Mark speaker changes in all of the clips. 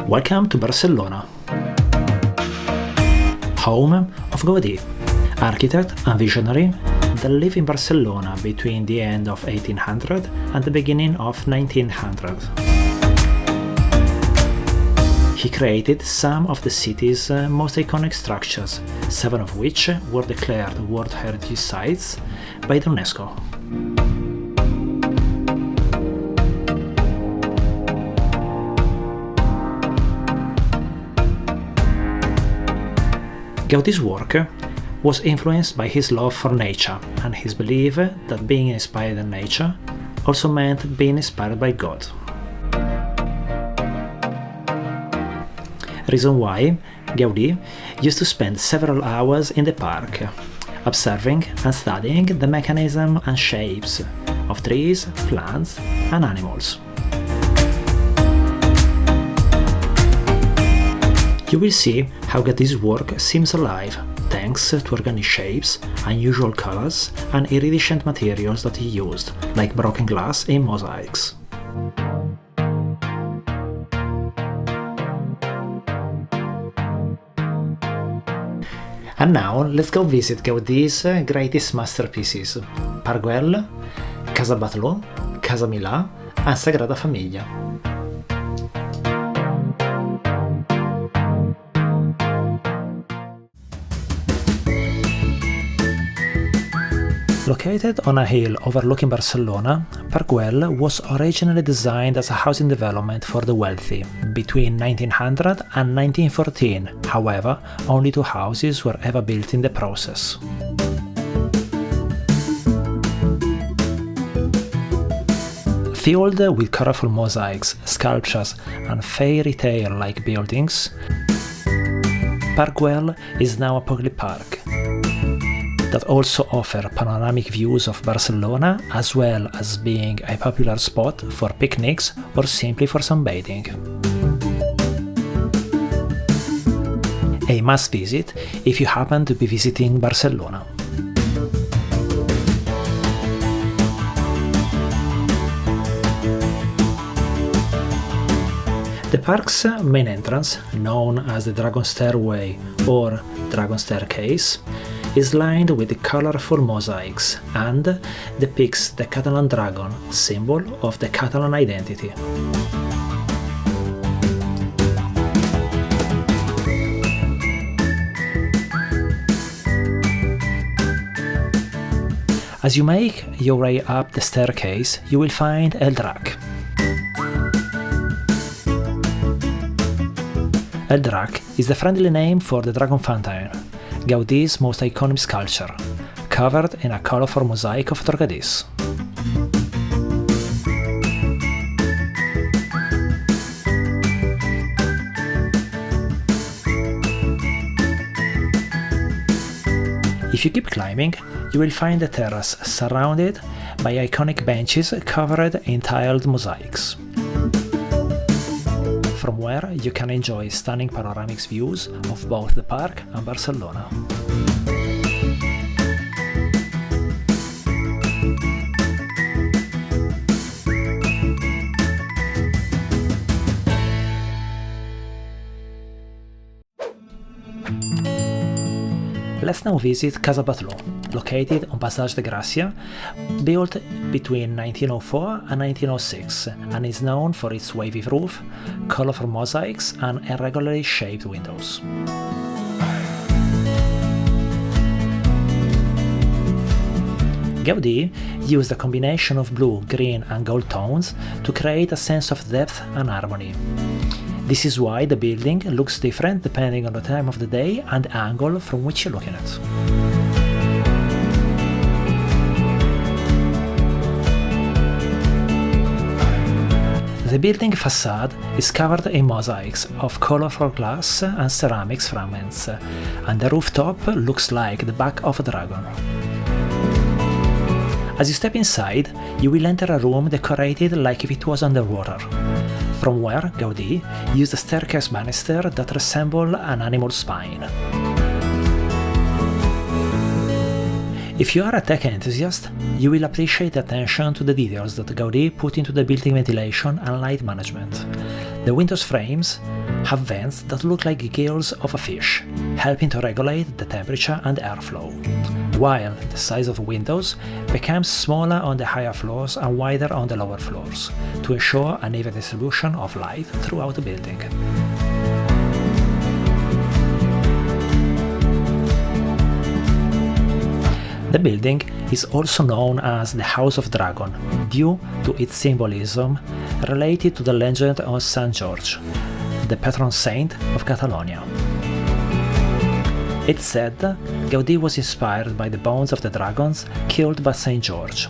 Speaker 1: Welcome to Barcelona, home of Gaudi, architect and visionary that lived in Barcelona between the end of 1800 and the beginning of 1900. He created some of the city's most iconic structures, 7 of which were declared World Heritage Sites by the UNESCO. Gaudi's work was influenced by his love for nature and his belief that being inspired in nature also meant being inspired by God. Reason why Gaudi used to spend several hours in the park, observing and studying the mechanism and shapes of trees, plants, and animals. You will see how Gaudi's work seems alive thanks to organic shapes, unusual colors, and iridescent materials that he used, like broken glass in mosaics. And now let's go visit Gaudi's greatest masterpieces: Parc Guell, Casa Batllo, Casa Mila, and Sagrada Familia. Located on a hill overlooking Barcelona, Parc Guell was originally designed as a housing development for the wealthy. Between 1900 and 1914, however, only 2 houses were ever built in the process. Filled with colourful mosaics, sculptures, and fairy-tale-like buildings, Parc Guell is now a public park that also offer panoramic views of Barcelona, as well as being a popular spot for picnics or simply for sunbathing. A must visit if you happen to be visiting Barcelona. The park's main entrance, known as the Dragon Stairway or Dragon Staircase, is lined with colourful mosaics and depicts the Catalan dragon, symbol of the Catalan identity. As you make your way up the staircase, you will find El Drac. El Drac is the friendly name for the Dragon Fountain, Gaudi's most iconic sculpture, covered in a colourful mosaic of Torgadís. If you keep climbing, you will find a terrace surrounded by iconic benches covered in tiled mosaics, from where you can enjoy stunning panoramic views of both the park and Barcelona. Let's now visit Casa Batllo, located on Passage de Gràcia, built between 1904 and 1906, and is known for its wavy roof, colourful mosaics, and irregularly shaped windows. Gaudi used a combination of blue, green, and gold tones to create a sense of depth and harmony. This is why the building looks different depending on the time of the day and the angle from which you're looking at. The building facade is covered in mosaics of colourful glass and ceramics fragments, and the rooftop looks like the back of a dragon. As you step inside, you will enter a room decorated like if it was underwater, from where Gaudi used a staircase banister that resembled an animal spine. If you are a tech enthusiast, you will appreciate the attention to the details that Gaudi put into the building ventilation and light management. The windows frames have vents that look like gills of a fish, helping to regulate the temperature and airflow, while the size of the windows becomes smaller on the higher floors and wider on the lower floors, to ensure an even distribution of light throughout the building. The building is also known as the House of Dragon, due to its symbolism related to the legend of St. George, the patron saint of Catalonia. It's said Gaudi was inspired by the bones of the dragons killed by St. George.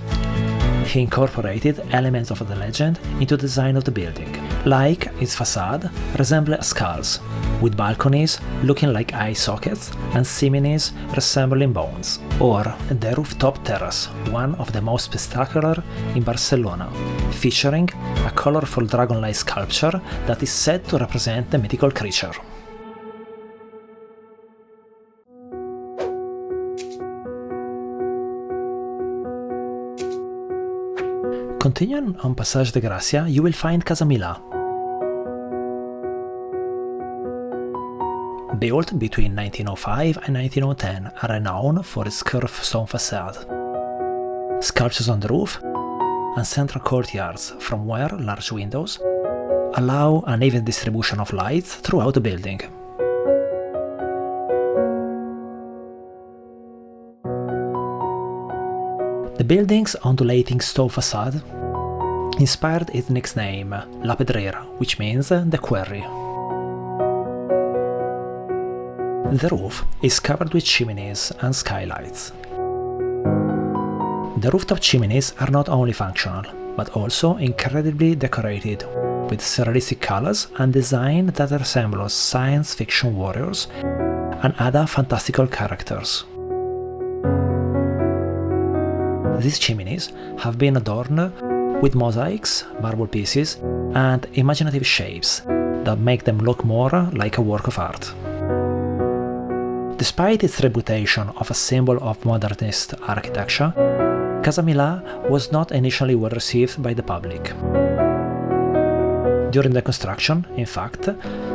Speaker 1: He incorporated elements of the legend into the design of the building, like its facade resembling skulls, with balconies looking like eye sockets and chimneys resembling bones, or the rooftop terrace, one of the most spectacular in Barcelona, featuring a colourful dragon-like sculpture that is said to represent the mythical creature. Continuing on Passage de Gracia, you will find Casa Mila. Built between 1905 and 1910 and renowned for its curved stone facade, sculptures on the roof, and central courtyards from where large windows allow an even distribution of lights throughout the building. The building's undulating stone facade inspired its nickname, La Pedrera, which means the quarry. The roof is covered with chimneys and skylights. The rooftop chimneys are not only functional, but also incredibly decorated, with surrealistic colors and design that resembles science fiction warriors and other fantastical characters. These chimneys have been adorned with mosaics, marble pieces, and imaginative shapes that make them look more like a work of art. Despite its reputation of a symbol of modernist architecture, Casa Mila was not initially well received by the public. During the construction, in fact,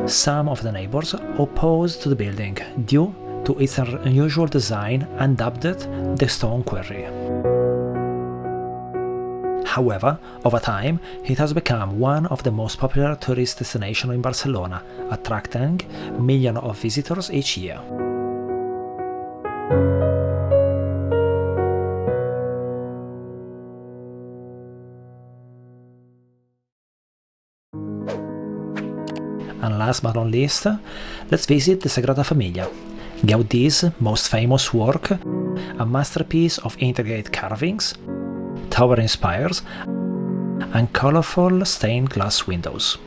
Speaker 1: some of the neighbors opposed the building due to its unusual design and dubbed it the Stone Quarry. However, over time, it has become one of the most popular tourist destinations in Barcelona, attracting millions of visitors each year. And last but not least, let's visit the Sagrada Familia, Gaudi's most famous work, a masterpiece of intricate carvings, towering spires, and colorful stained glass windows.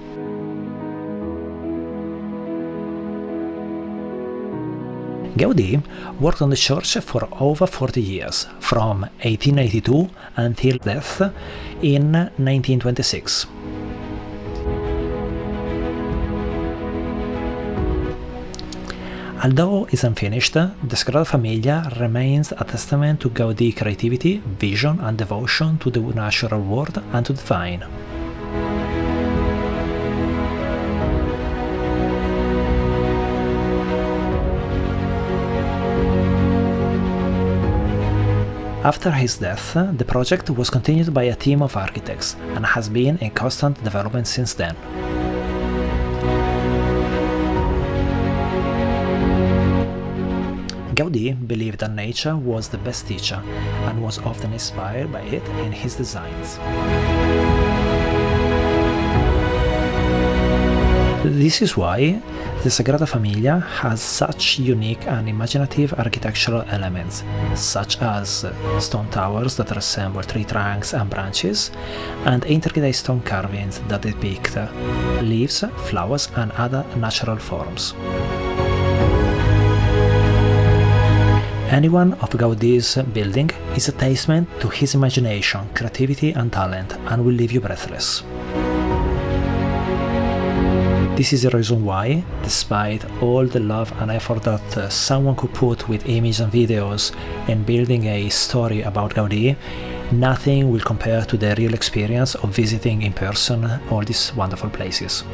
Speaker 1: Gaudi worked on the church for over 40 years, from 1882 until death in 1926. Although it's unfinished, the Sagrada Familia remains a testament to Gaudi's creativity, vision and devotion to the natural world and to the divine. After his death, the project was continued by a team of architects and has been in constant development since then. Gaudi believed that nature was the best teacher and was often inspired by it in his designs. This is why the Sagrada Familia has such unique and imaginative architectural elements, such as stone towers that resemble tree trunks and branches, and intricate stone carvings that depict leaves, flowers, and other natural forms. Any one of Gaudi's building is a testament to his imagination, creativity and talent, and will leave you breathless. This is the reason why, despite all the love and effort that someone could put with images and videos in building a story about Gaudi, nothing will compare to the real experience of visiting in person all these wonderful places.